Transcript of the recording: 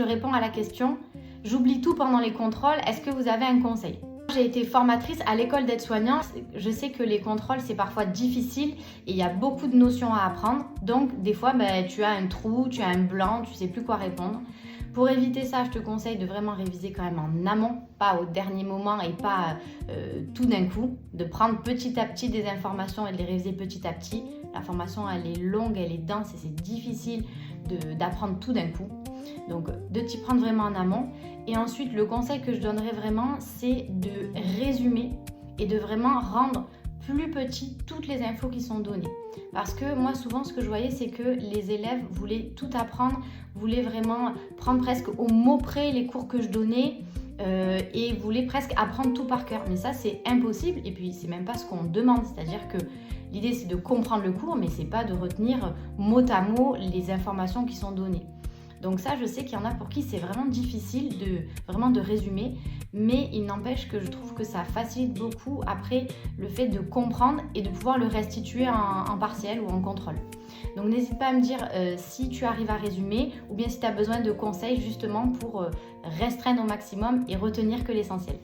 Je réponds à la question « J'oublie tout pendant les contrôles, est-ce que vous avez un conseil ?» J'ai été formatrice à l'école d'aide-soignant. Je sais que les contrôles, c'est parfois difficile et il y a beaucoup de notions à apprendre. Donc, des fois, tu as un trou, tu as un blanc, tu ne sais plus quoi répondre. Pour éviter ça, je te conseille de vraiment réviser quand même en amont, pas au dernier moment et pas tout d'un coup. De prendre petit à petit des informations et de les réviser petit à petit. La formation, elle est longue, elle est dense et c'est difficile d'apprendre tout d'un coup. Donc, de t'y prendre vraiment en amont. Et ensuite, le conseil que je donnerais vraiment, c'est de résumer et de vraiment rendre plus petit toutes les infos qui sont données. Parce que moi, souvent, ce que je voyais, c'est que les élèves voulaient tout apprendre, voulaient vraiment prendre presque au mot près les cours que je donnais et voulaient presque apprendre tout par cœur. Mais ça, c'est impossible et puis c'est même pas ce qu'on demande. C'est-à-dire que l'idée, c'est de comprendre le cours, mais c'est pas de retenir mot à mot les informations qui sont données. Donc ça, je sais qu'il y en a pour qui c'est vraiment difficile de résumer, mais il n'empêche que je trouve que ça facilite beaucoup après le fait de comprendre et de pouvoir le restituer en partiel ou en contrôle. Donc n'hésite pas à me dire si tu arrives à résumer ou bien si tu as besoin de conseils justement pour restreindre au maximum et retenir que l'essentiel.